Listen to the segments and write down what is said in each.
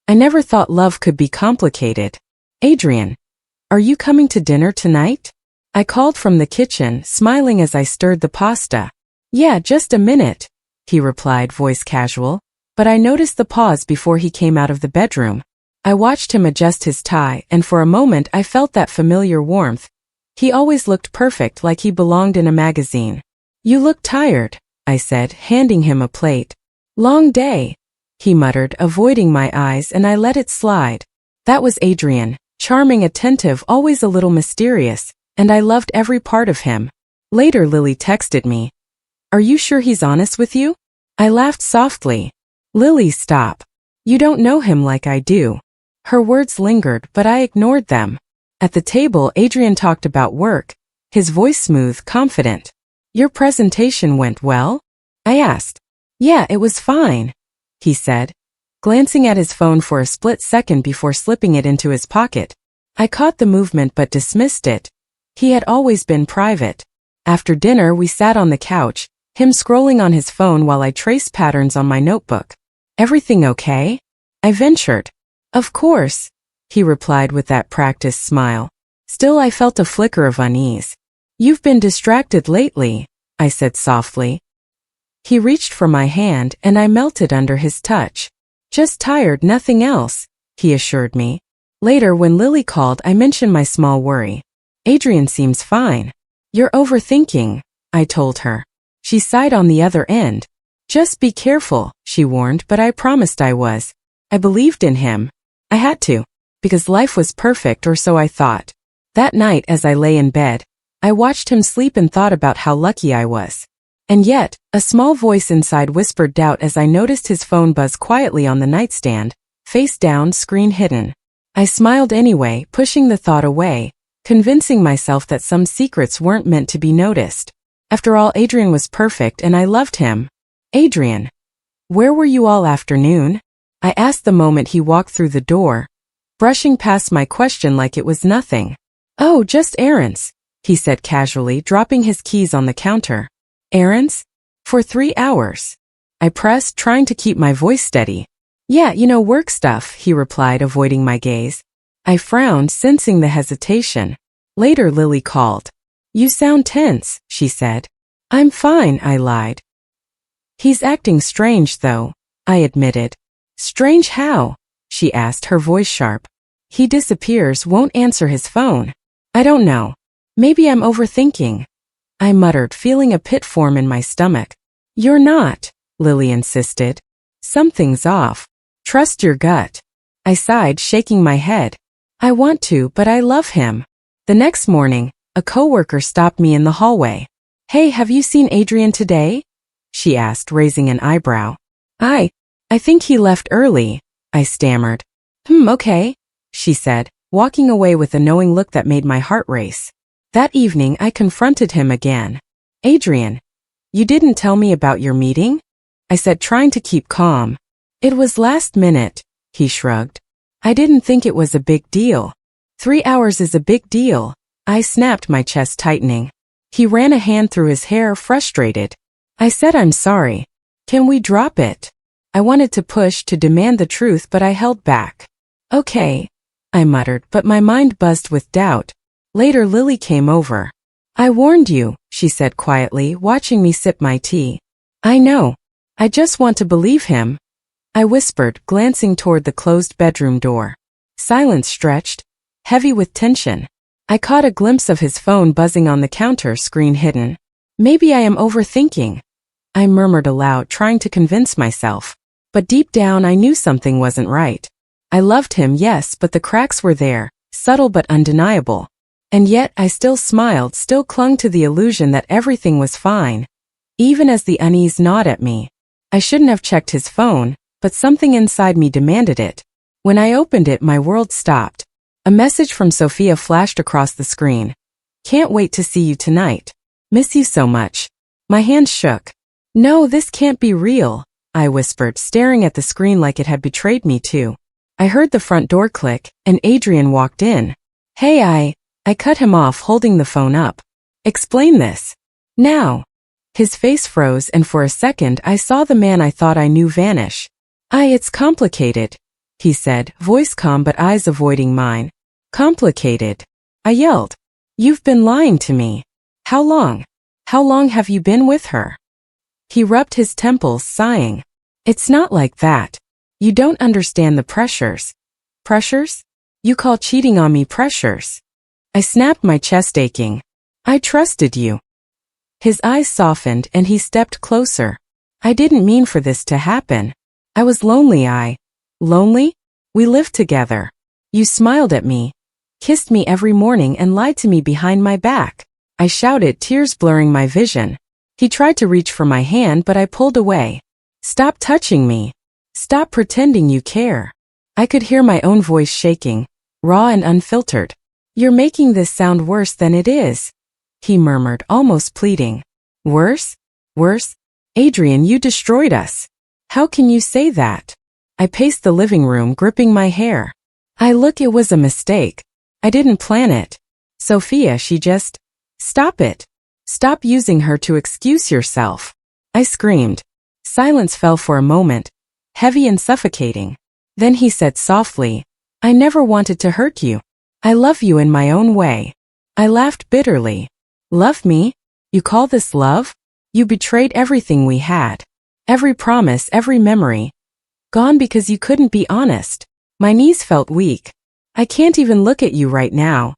I never thought love could be complicated. Adrian, are you coming to dinner tonight? I called from the kitchen, smiling as I stirred the pasta. Yeah, just a minute, he replied, voice casual, but I noticed the pause before he came out of the bedroom. I watched him adjust his tie, and for a moment I felt that familiar warmth. He always looked perfect, like he belonged in a magazine. You look tired, I said, handing him a plate. Long day, he muttered, avoiding my eyes, and I let it slide. That was Adrian, charming, attentive, always a little mysterious, and I loved every part of him. Later Lily texted me. Are you sure he's honest with you? I laughed softly. Lily, stop. You don't know him like I do. Her words lingered, but I ignored them. At the table, Adrian talked about work, his voice smooth, confident. Your presentation went well? I asked. Yeah, it was fine, he said, glancing at his phone for a split second before slipping it into his pocket. I caught the movement but dismissed it. He had always been private. After dinner, we sat on the couch, him scrolling on his phone while I traced patterns on my notebook. Everything okay? I ventured. Of course, he replied with that practiced smile. Still, I felt a flicker of unease. You've been distracted lately, I said softly. He reached for my hand, and I melted under his touch. Just tired, nothing else, he assured me. Later, when Lily called, I mentioned my small worry. Adrian seems fine. You're overthinking, I told her. She sighed on the other end. Just be careful, she warned, but I promised I was. I believed in him. I had to, because life was perfect, or so I thought. That night, as I lay in bed, I watched him sleep and thought about how lucky I was. And yet, a small voice inside whispered doubt as I noticed his phone buzz quietly on the nightstand, face down, screen hidden. I smiled anyway, pushing the thought away, convincing myself that some secrets weren't meant to be noticed. After all, Adrian was perfect and I loved him. Adrian, where were you all afternoon? I asked the moment he walked through the door, brushing past my question like it was nothing. Oh, just errands, he said casually, dropping his keys on the counter. Errands? For 3 hours. I pressed, trying to keep my voice steady. Yeah, work stuff, he replied, avoiding my gaze. I frowned, sensing the hesitation. Later, Lily called. You sound tense, she said. I'm fine, I lied. He's acting strange, though, I admitted. Strange how? She asked, her voice sharp. He disappears, won't answer his phone. I don't know. Maybe I'm overthinking, I muttered, feeling a pit form in my stomach. You're not, Lily insisted. Something's off. Trust your gut. I sighed, shaking my head. I want to, but I love him. The next morning, a coworker stopped me in the hallway. Hey, have you seen Adrian today? She asked, raising an eyebrow. I think he left early, I stammered. Okay, she said, walking away with a knowing look that made my heart race. That evening, I confronted him again. Adrian, you didn't tell me about your meeting? I said, trying to keep calm. It was last minute, he shrugged. I didn't think it was a big deal. 3 hours is a big deal, I snapped, my chest tightening. He ran a hand through his hair, frustrated. I said, I'm sorry. Can we drop it? I wanted to push, to demand the truth, but I held back. Okay, I muttered, but my mind buzzed with doubt. Later, Lily came over. I warned you, she said quietly, watching me sip my tea. I know. I just want to believe him, I whispered, glancing toward the closed bedroom door. Silence stretched, heavy with tension. I caught a glimpse of his phone buzzing on the counter, screen hidden. Maybe I am overthinking, I murmured aloud, trying to convince myself. But deep down I knew something wasn't right. I loved him, yes, but the cracks were there, subtle but undeniable. And yet I still smiled, still clung to the illusion that everything was fine, even as the unease gnawed at me. I shouldn't have checked his phone, but something inside me demanded it. When I opened it, my world stopped. A message from Sophia flashed across the screen. Can't wait to see you tonight. Miss you so much. My hands shook. No, this can't be real, I whispered, staring at the screen like it had betrayed me too. I heard the front door click, and Adrian walked in. Hey, I cut him off, holding the phone up. Explain this. Now. His face froze, and for a second I saw the man I thought I knew vanish. It's complicated, he said, voice calm but eyes avoiding mine. Complicated. I yelled. You've been lying to me. How long? How long have you been with her? He rubbed his temples, sighing. It's not like that. You don't understand the pressures. Pressures? You call cheating on me pressures? I snapped, my chest aching. I trusted you. His eyes softened and he stepped closer. I didn't mean for this to happen. I was lonely. Lonely? We lived together. You smiled at me, kissed me every morning and lied to me behind my back. I shouted, tears blurring my vision. He tried to reach for my hand but I pulled away. Stop touching me. Stop pretending you care. I could hear my own voice shaking, raw and unfiltered. You're making this sound worse than it is, he murmured, almost pleading. Worse? Worse? Adrian, you destroyed us. How can you say that? I paced the living room, gripping my hair. Look, it was a mistake. I didn't plan it. Sophia, she just... Stop it. Stop using her to excuse yourself. I screamed. Silence fell for a moment, heavy and suffocating. Then he said softly, I never wanted to hurt you. I love you in my own way. I laughed bitterly. Love me? You call this love? You betrayed everything we had. Every promise, every memory. Gone because you couldn't be honest. My knees felt weak. I can't even look at you right now.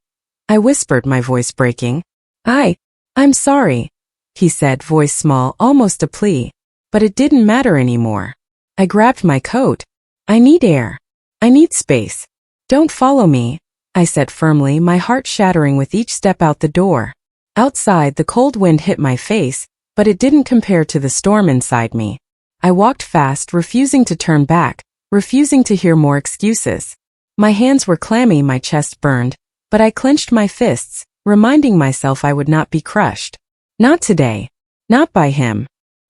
I whispered, my voice breaking. I'm sorry, he said, voice small, almost a plea. But it didn't matter anymore. I grabbed my coat. I need air. I need space. Don't follow me, I said firmly, my heart shattering with each step out the door. Outside, the cold wind hit my face, but it didn't compare to the storm inside me. I walked fast, refusing to turn back, refusing to hear more excuses. My hands were clammy, my chest burned, but I clenched my fists, reminding myself I would not be crushed. Not today. Not by him.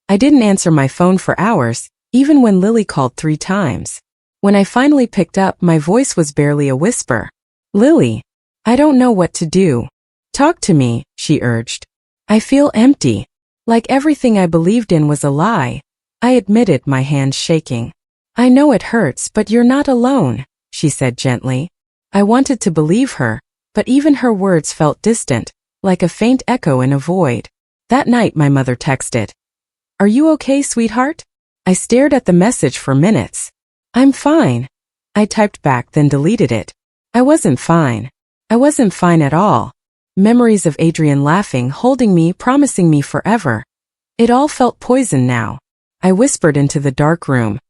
I didn't answer my phone for hours, even when Lily called 3 times. When I finally picked up, my voice was barely a whisper. Lily, I don't know what to do. Talk to me, she urged. I feel empty. Like everything I believed in was a lie. I admitted, my hands shaking. I know it hurts, but you're not alone, she said gently. I wanted to believe her, but even her words felt distant, like a faint echo in a void. That night my mother texted. Are you okay, sweetheart? I stared at the message for minutes. I'm fine. I typed back, then deleted it. I wasn't fine. I wasn't fine at all. Memories of Adrian laughing, holding me, promising me forever. It all felt poison now. I whispered into the dark room.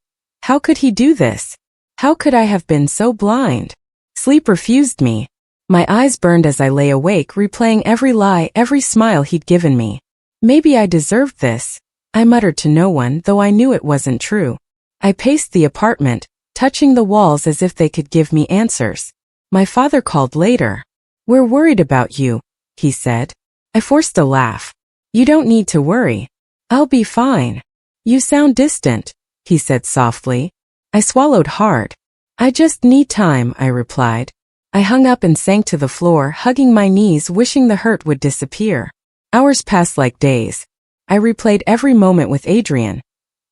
How could he do this? How could I have been so blind? Sleep refused me. My eyes burned as I lay awake, replaying every lie, every smile he'd given me. Maybe I deserved this, I muttered to no one, though I knew it wasn't true. I paced the apartment, touching the walls as if they could give me answers. My father called later. We're worried about you, he said. I forced a laugh. You don't need to worry. I'll be fine. You sound distant, he said softly. I swallowed hard. I just need time, I replied. I hung up and sank to the floor, hugging my knees, wishing the hurt would disappear. Hours passed like days. I replayed every moment with Adrian.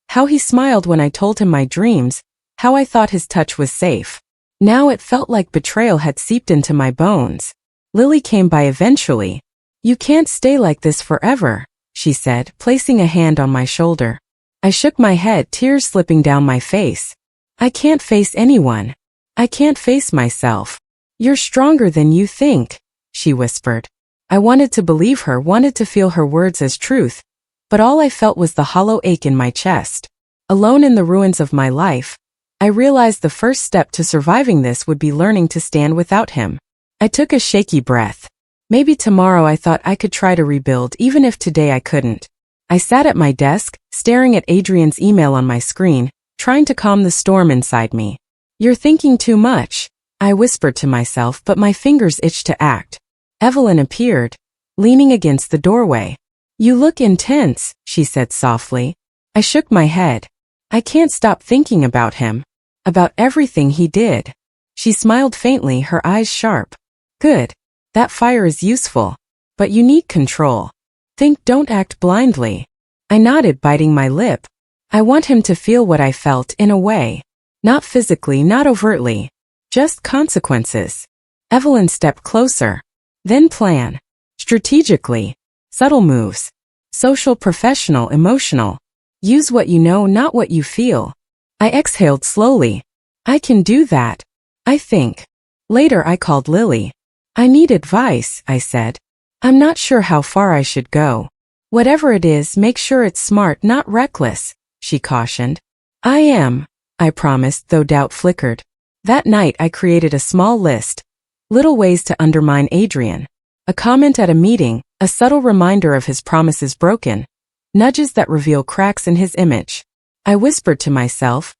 How he smiled when I told him my dreams, how I thought his touch was safe. Now it felt like betrayal had seeped into my bones. Lily came by eventually. You can't stay like this forever, she said, placing a hand on my shoulder. I shook my head, tears slipping down my face. I can't face anyone. I can't face myself. You're stronger than you think, she whispered. I wanted to believe her, wanted to feel her words as truth, but all I felt was the hollow ache in my chest. Alone in the ruins of my life, I realized the first step to surviving this would be learning to stand without him. I took a shaky breath. Maybe tomorrow, I thought, I could try to rebuild, even if today I couldn't. I sat at my desk, staring at Adrian's email on my screen, trying to calm the storm inside me. You're thinking too much, I whispered to myself, but my fingers itched to act. Evelyn appeared, leaning against the doorway. You look intense, she said softly. I shook my head. I can't stop thinking about him, about everything he did. She smiled faintly, her eyes sharp. Good. That fire is useful. But you need control. Think, don't act blindly. I nodded, biting my lip. I want him to feel what I felt, in a way. Not physically, not overtly. Just consequences. Evelyn stepped closer. Then plan. Strategically. Subtle moves. Social, professional, emotional. Use what you know, not what you feel. I exhaled slowly. I can do that. I think. Later I called Lily. I need advice, I said. I'm not sure how far I should go. Whatever it is, make sure it's smart, not reckless, she cautioned. I am, I promised, though doubt flickered. That night I created a small list. Little ways to undermine Adrian. A comment at a meeting, a subtle reminder of his promises broken. Nudges that reveal cracks in his image. I whispered to myself,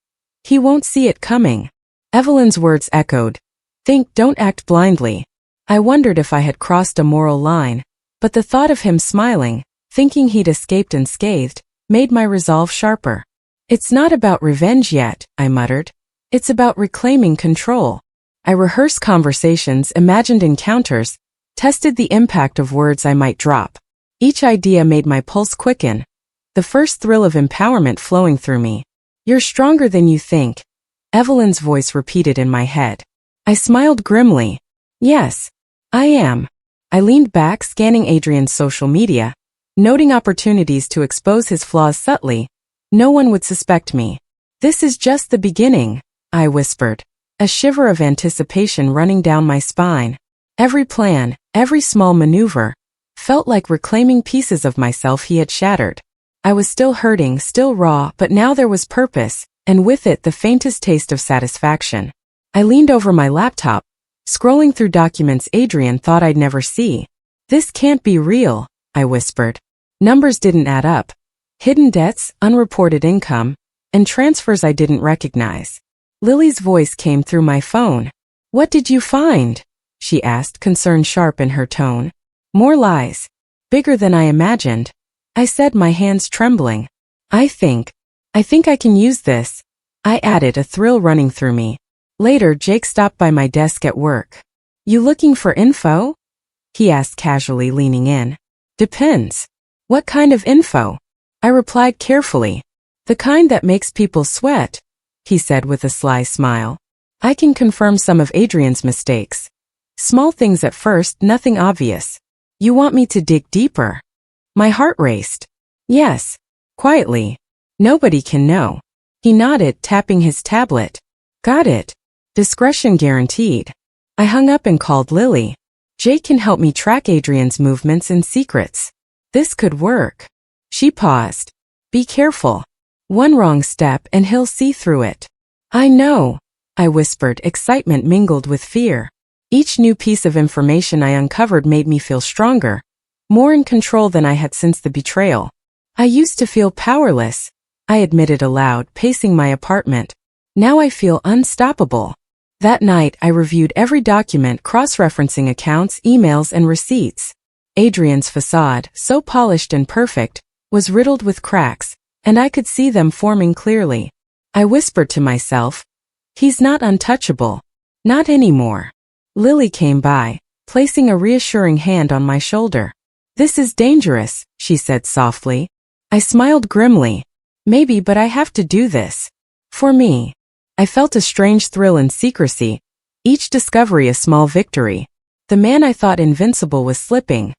he won't see it coming. Evelyn's words echoed. Think, don't act blindly. I wondered if I had crossed a moral line, but the thought of him smiling, thinking he'd escaped unscathed, made my resolve sharper. It's not about revenge yet, I muttered. It's about reclaiming control. I rehearsed conversations, imagined encounters, tested the impact of words I might drop. Each idea made my pulse quicken, the first thrill of empowerment flowing through me. You're stronger than you think, Evelyn's voice repeated in my head. I smiled grimly. Yes, I am. I leaned back, scanning Adrian's social media, noting opportunities to expose his flaws subtly. No one would suspect me. This is just the beginning, I whispered, a shiver of anticipation running down my spine. Every plan, every small maneuver, felt like reclaiming pieces of myself he had shattered. I was still hurting, still raw, but now there was purpose, and with it the faintest taste of satisfaction. I leaned over my laptop, scrolling through documents Adrian thought I'd never see. This can't be real, I whispered. Numbers didn't add up. Hidden debts, unreported income, and transfers I didn't recognize. Lily's voice came through my phone. What did you find? She asked, concern sharp in her tone. More lies. Bigger than I imagined. I said, my hands trembling. I think I can use this, I added, a thrill running through me. Later, Jake stopped by my desk at work. You looking for info? He asked casually, leaning in. Depends. What kind of info? I replied carefully. The kind that makes people sweat, he said with a sly smile. I can confirm some of Adrian's mistakes. Small things at first, nothing obvious. You want me to dig deeper? My heart raced. Yes. Quietly. Nobody can know. He nodded, tapping his tablet. Got it. Discretion guaranteed. I hung up and called Lily. Jake can help me track Adrian's movements and secrets. This could work. She paused. Be careful. One wrong step and he'll see through it. I know, I whispered, excitement mingled with fear. Each new piece of information I uncovered made me feel stronger, more in control than I had since the betrayal. I used to feel powerless, I admitted aloud, pacing my apartment. Now I feel unstoppable. That night, I reviewed every document, cross-referencing accounts, emails, and receipts. Adrian's facade, so polished and perfect, was riddled with cracks, and I could see them forming clearly. I whispered to myself, he's not untouchable. Not anymore. Lily came by, placing a reassuring hand on my shoulder. This is dangerous, she said softly. I smiled grimly. Maybe, but I have to do this. For me. I felt a strange thrill in secrecy, each discovery a small victory. The man I thought invincible was slipping,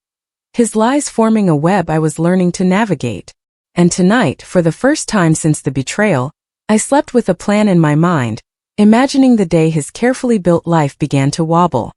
his lies forming a web I was learning to navigate. And tonight, for the first time since the betrayal, I slept with a plan in my mind, imagining the day his carefully built life began to wobble.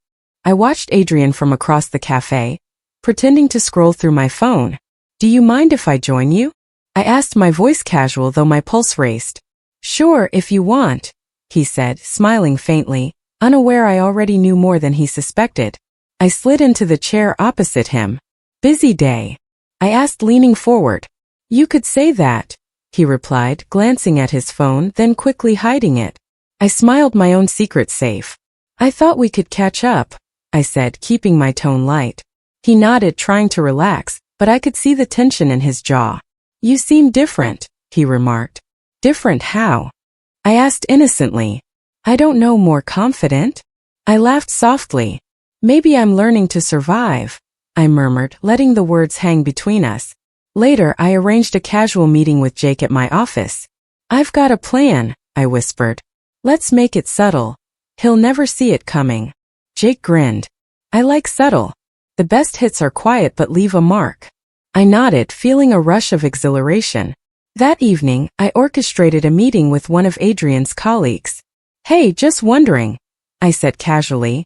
I watched Adrian from across the cafe, pretending to scroll through my phone. Do you mind if I join you? I asked, my voice casual though my pulse raced. Sure, if you want, he said, smiling faintly, unaware I already knew more than he suspected. I slid into the chair opposite him. Busy day? I asked, leaning forward. You could say that, he replied, glancing at his phone, then quickly hiding it. I smiled, my own secret safe. I thought we could catch up, I said, keeping my tone light. He nodded, trying to relax, but I could see the tension in his jaw. You seem different, he remarked. Different how? I asked innocently. I don't know, more confident? I laughed softly. Maybe I'm learning to survive, I murmured, letting the words hang between us. Later, I arranged a casual meeting with Jake at my office. I've got a plan, I whispered. Let's make it subtle. He'll never see it coming. Jake grinned. I like subtle. The best hits are quiet but leave a mark. I nodded, feeling a rush of exhilaration. That evening, I orchestrated a meeting with one of Adrian's colleagues. Hey, just wondering, I said casually.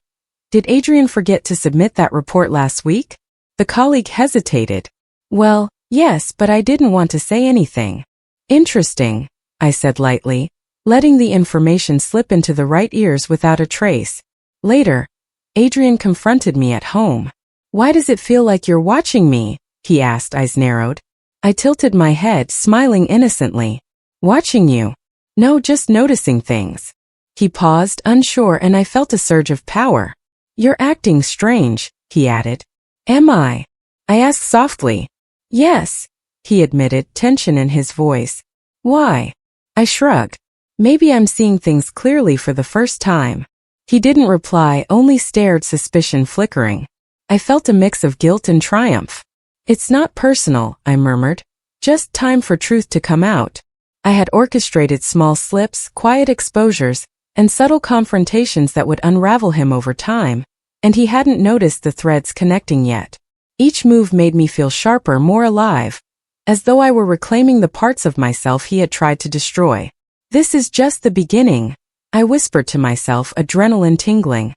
Did Adrian forget to submit that report last week? The colleague hesitated. Well, yes, but I didn't want to say anything. Interesting, I said lightly, letting the information slip into the right ears without a trace. Later, Adrian confronted me at home. Why does it feel like you're watching me? He asked, eyes narrowed. I tilted my head, smiling innocently. Watching you? No, just noticing things. He paused, unsure, and I felt a surge of power. You're acting strange, he added. Am I? I asked softly. Yes, he admitted, tension in his voice. Why? I shrugged. Maybe I'm seeing things clearly for the first time. He didn't reply, only stared, suspicion flickering. I felt a mix of guilt and triumph. It's not personal, I murmured. Just time for truth to come out. I had orchestrated small slips, quiet exposures, and subtle confrontations that would unravel him over time, and he hadn't noticed the threads connecting yet. Each move made me feel sharper, more alive, as though I were reclaiming the parts of myself he had tried to destroy. This is just the beginning, I whispered to myself, adrenaline tingling.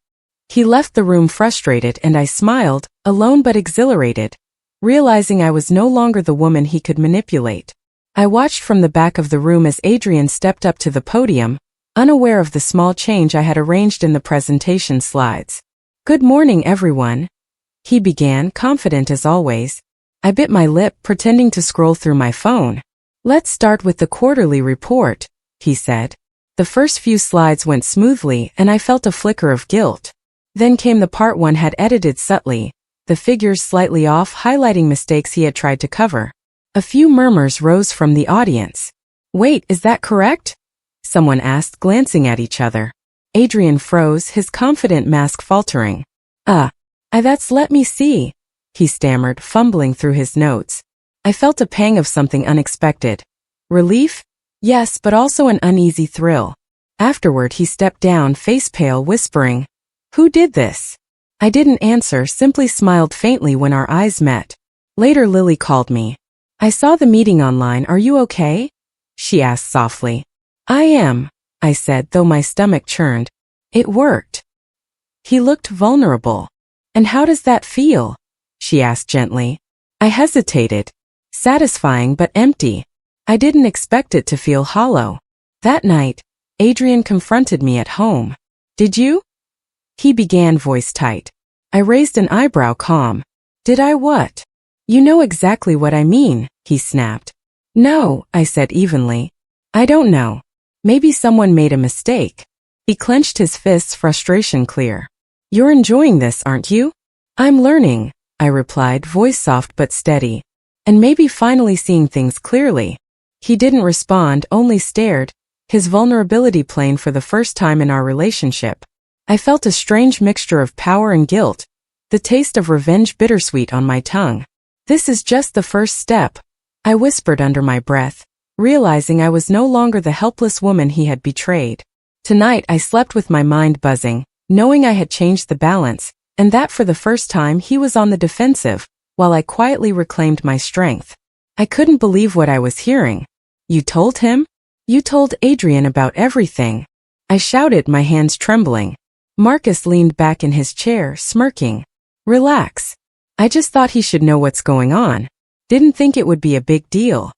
He left the room frustrated and I smiled, alone but exhilarated, realizing I was no longer the woman he could manipulate. I watched from the back of the room as Adrian stepped up to the podium, unaware of the small change I had arranged in the presentation slides. Good morning, everyone, he began, confident as always. I bit my lip, pretending to scroll through my phone. Let's start with the quarterly report, he said. The first few slides went smoothly and I felt a flicker of guilt. Then came the part one had edited subtly, the figures slightly off, highlighting mistakes he had tried to cover. A few murmurs rose from the audience. Wait, is that correct? Someone asked, glancing at each other. Adrian froze, his confident mask faltering. That's let me see, he stammered, fumbling through his notes. I felt a pang of something unexpected. Relief? Yes, but also an uneasy thrill. Afterward, he stepped down, face pale, whispering, Who did this? I didn't answer, simply smiled faintly when our eyes met. Later, Lily called me. I saw the meeting online. Are you okay? She asked softly. I am, I said, though my stomach churned. It worked. He looked vulnerable. And how does that feel? She asked gently. I hesitated. Satisfying but empty. I didn't expect it to feel hollow. That night, Adrian confronted me at home. Did you? He began, voice tight. I raised an eyebrow, calm. Did I what? You know exactly what I mean, he snapped. No, I said evenly. I don't know. Maybe someone made a mistake. He clenched his fists, frustration clear. You're enjoying this, aren't you? I'm learning, I replied, voice soft but steady. And maybe finally seeing things clearly. He didn't respond, only stared, his vulnerability plain for the first time in our relationship. I felt a strange mixture of power and guilt, the taste of revenge bittersweet on my tongue. This is just the first step, I whispered under my breath, realizing I was no longer the helpless woman he had betrayed. Tonight I slept with my mind buzzing, knowing I had changed the balance, and that for the first time he was on the defensive, while I quietly reclaimed my strength. I couldn't believe what I was hearing. You told him? You told Adrian about everything. I shouted, my hands trembling. Marcus leaned back in his chair, smirking. Relax. I just thought he should know what's going on. Didn't think it would be a big deal.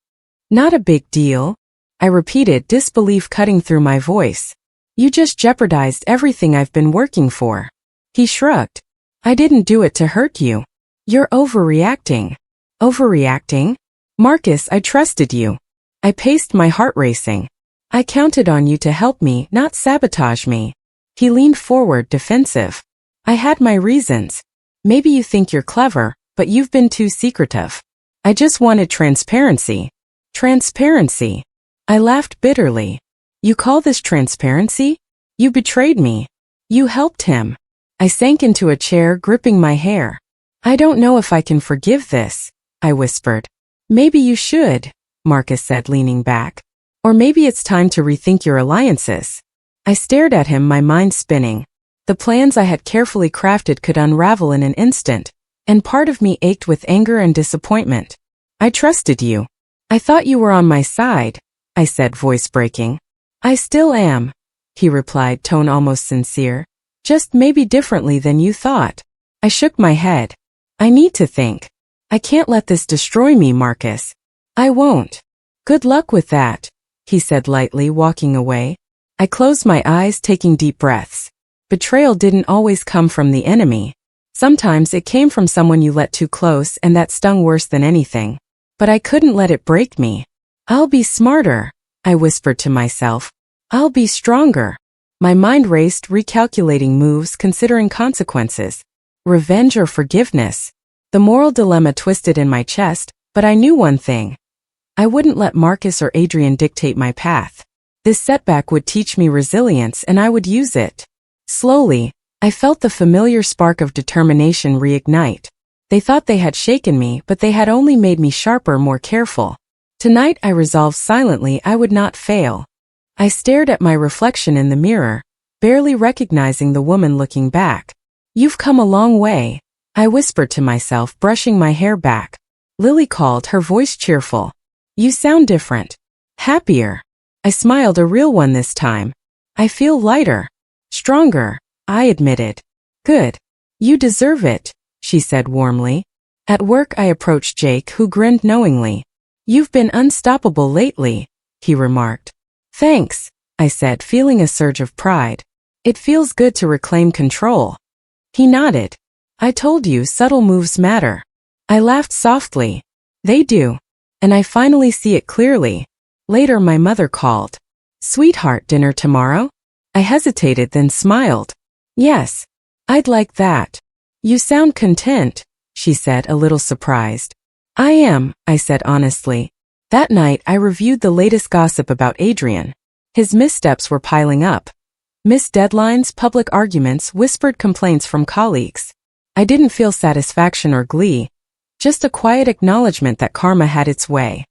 Not a big deal, I repeated, disbelief cutting through my voice. You just jeopardized everything I've been working for. He shrugged. I didn't do it to hurt you. You're overreacting. Overreacting? Marcus, I trusted you. I paced, my heart racing. I counted on you to help me, not sabotage me. He leaned forward, defensive. I had my reasons. Maybe you think you're clever, but you've been too secretive. I just wanted transparency. Transparency. I laughed bitterly. You call this transparency? You betrayed me. You helped him. I sank into a chair, gripping my hair. I don't know if I can forgive this, I whispered. Maybe you should, Marcus said, leaning back. Or maybe it's time to rethink your alliances. I stared at him, my mind spinning. The plans I had carefully crafted could unravel in an instant, and part of me ached with anger and disappointment. I trusted you. I thought you were on my side, I said, voice breaking. I still am, he replied, tone almost sincere. Just maybe differently than you thought. I shook my head. I need to think. I can't let this destroy me, Marcus. I won't. Good luck with that, he said lightly, walking away. I closed my eyes, taking deep breaths. Betrayal didn't always come from the enemy. Sometimes it came from someone you let too close, and that stung worse than anything. But I couldn't let it break me. I'll be smarter, I whispered to myself. I'll be stronger. My mind raced, recalculating moves, considering consequences. Revenge or forgiveness? The moral dilemma twisted in my chest, but I knew one thing. I wouldn't let Marcus or Adrian dictate my path. This setback would teach me resilience, and I would use it. Slowly, I felt the familiar spark of determination reignite. They thought they had shaken me, but they had only made me sharper, more careful. Tonight I resolved silently I would not fail. I stared at my reflection in the mirror, barely recognizing the woman looking back. You've come a long way, I whispered to myself, brushing my hair back. Lily called, her voice cheerful. You sound different. Happier. I smiled, a real one this time. I feel lighter. Stronger, I admitted. Good. You deserve it, she said warmly. At work I approached Jake, who grinned knowingly. You've been unstoppable lately, he remarked. Thanks, I said, feeling a surge of pride. It feels good to reclaim control. He nodded. I told you subtle moves matter. I laughed softly. They do. And I finally see it clearly. Later my mother called. Sweetheart, dinner tomorrow? I hesitated, then smiled. Yes. I'd like that. You sound content, she said, a little surprised. I am, I said honestly. That night I reviewed the latest gossip about Adrian. His missteps were piling up. Missed deadlines, public arguments, whispered complaints from colleagues. I didn't feel satisfaction or glee, just a quiet acknowledgement that karma had its way.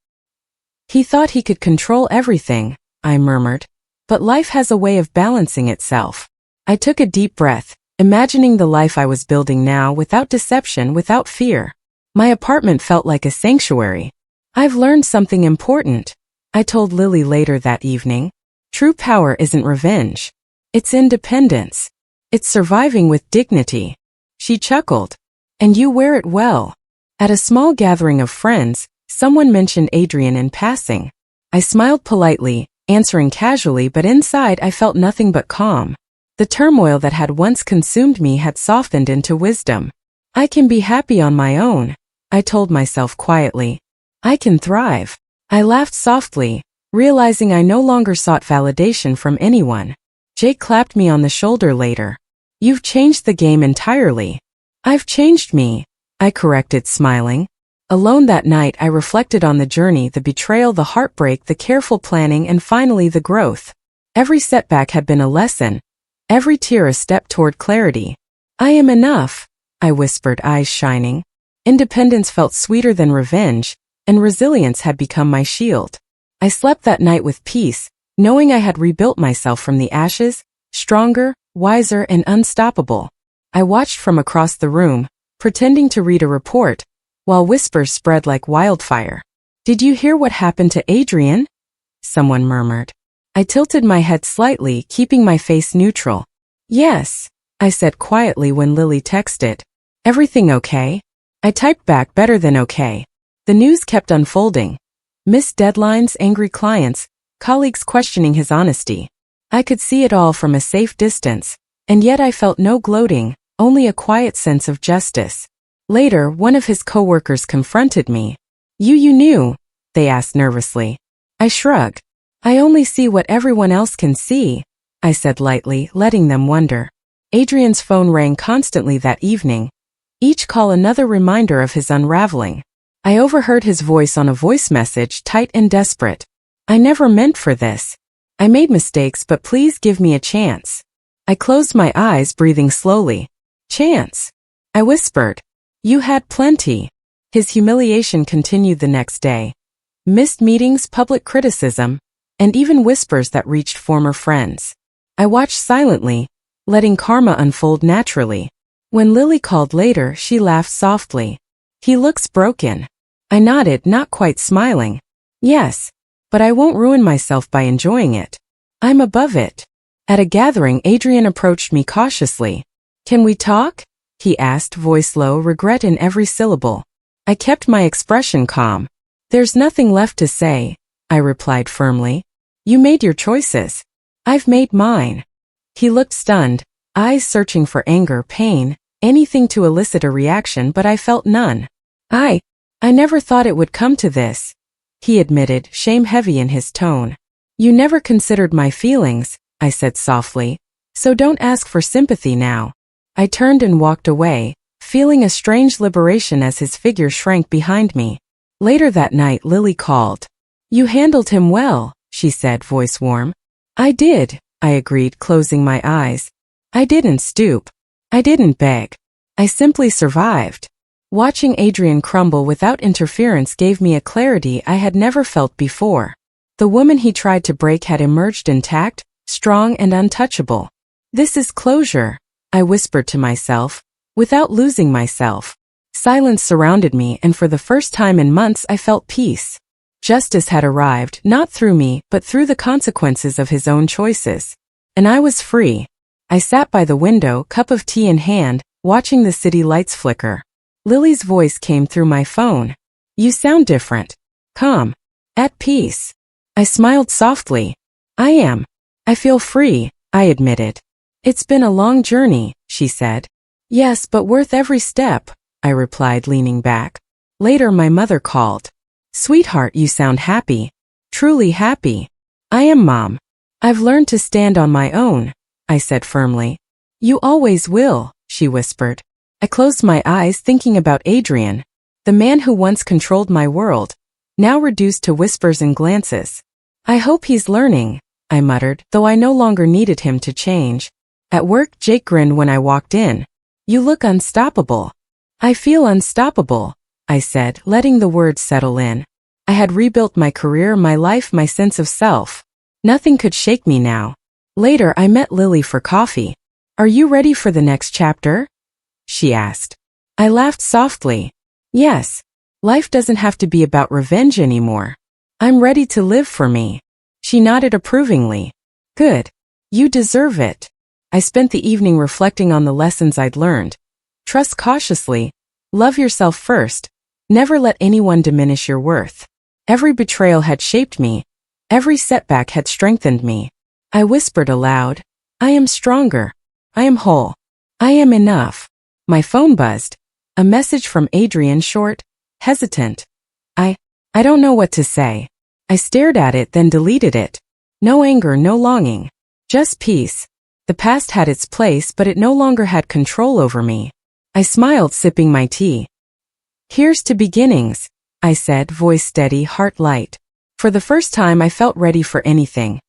He thought he could control everything, I murmured. But life has a way of balancing itself. I took a deep breath, imagining the life I was building now, without deception, without fear. My apartment felt like a sanctuary. I've learned something important, I told Lily later that evening. True power isn't revenge. It's independence. It's surviving with dignity. She chuckled. And you wear it well. At a small gathering of friends, someone mentioned Adrian in passing. I smiled politely, answering casually, but inside I felt nothing but calm. The turmoil that had once consumed me had softened into wisdom. I can be happy on my own, I told myself quietly. I can thrive. I laughed softly, realizing I no longer sought validation from anyone. Jake clapped me on the shoulder later. You've changed the game entirely. I've changed me, I corrected, smiling. Alone that night I reflected on the journey, the betrayal, the heartbreak, the careful planning, and finally the growth. Every setback had been a lesson. Every tear a step toward clarity. I am enough, I whispered, eyes shining. Independence felt sweeter than revenge, and resilience had become my shield. I slept that night with peace, knowing I had rebuilt myself from the ashes, stronger, wiser, and unstoppable. I watched from across the room, pretending to read a report, while whispers spread like wildfire. Did you hear what happened to Adrian? Someone murmured. I tilted my head slightly, keeping my face neutral. Yes, I said quietly when Lily texted. Everything okay? I typed back, better than okay. The news kept unfolding. Missed deadlines, angry clients, colleagues questioning his honesty. I could see it all from a safe distance, and yet I felt no gloating, only a quiet sense of justice. Later, one of his coworkers confronted me. You knew? They asked nervously. I shrugged. I only see what everyone else can see, I said lightly, letting them wonder. Adrian's phone rang constantly that evening, each call another reminder of his unraveling. I overheard his voice on a voice message, tight and desperate. I never meant for this. I made mistakes, but please give me a chance. I closed my eyes, breathing slowly. Chance? I whispered. You had plenty. His humiliation continued the next day. Missed meetings, public criticism, and even whispers that reached former friends. I watched silently, letting karma unfold naturally. When Lily called later, she laughed softly. He looks broken. I nodded, not quite smiling. Yes, but I won't ruin myself by enjoying it. I'm above it. At a gathering, Adrian approached me cautiously. Can we talk? He asked, voice low, regret in every syllable. I kept my expression calm. There's nothing left to say, I replied firmly. You made your choices. I've made mine. He looked stunned, eyes searching for anger, pain, anything to elicit a reaction, but I felt none. I never thought it would come to this, he admitted, shame heavy in his tone. You never considered my feelings, I said softly, so don't ask for sympathy now. I turned and walked away, feeling a strange liberation as his figure shrank behind me. Later that night, Lily called. You handled him well, she said, voice warm. I did, I agreed, closing my eyes. I didn't stoop. I didn't beg. I simply survived. Watching Adrian crumble without interference gave me a clarity I had never felt before. The woman he tried to break had emerged intact, strong and untouchable. This is closure, I whispered to myself, without losing myself. Silence surrounded me, and for the first time in months I felt peace. Justice had arrived, not through me, but through the consequences of his own choices. And I was free. I sat by the window, cup of tea in hand, watching the city lights flicker. Lily's voice came through my phone. You sound different. Calm. At peace. I smiled softly. I am. I feel free, I admitted. It's been a long journey, she said. Yes, but worth every step, I replied, leaning back. Later my mother called. Sweetheart, you sound happy. Truly happy. I am, Mom. I've learned to stand on my own, I said firmly. You always will, she whispered. I closed my eyes, thinking about Adrian, the man who once controlled my world, now reduced to whispers and glances. I hope he's learning, I muttered, though I no longer needed him to change. At work, Jake grinned when I walked in. You look unstoppable. I feel unstoppable, I said, letting the words settle in. I had rebuilt my career, my life, my sense of self. Nothing could shake me now. Later, I met Lily for coffee. Are you ready for the next chapter? She asked. I laughed softly. Yes. Life doesn't have to be about revenge anymore. I'm ready to live for me. She nodded approvingly. Good. You deserve it. I spent the evening reflecting on the lessons I'd learned. Trust cautiously. Love yourself first. Never let anyone diminish your worth. Every betrayal had shaped me. Every setback had strengthened me. I whispered aloud. I am stronger. I am whole. I am enough. My phone buzzed. A message from Adrian, short, hesitant. I don't know what to say. I stared at it, then deleted it. No anger, no longing. Just peace. The past had its place, but it no longer had control over me. I smiled, sipping my tea. Here's to beginnings, I said, voice steady, heart light. For the first time I felt ready for anything.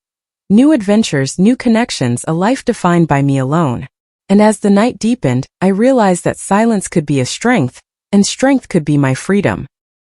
New adventures, new connections, a life defined by me alone. And as the night deepened, I realized that silence could be a strength, and strength could be my freedom.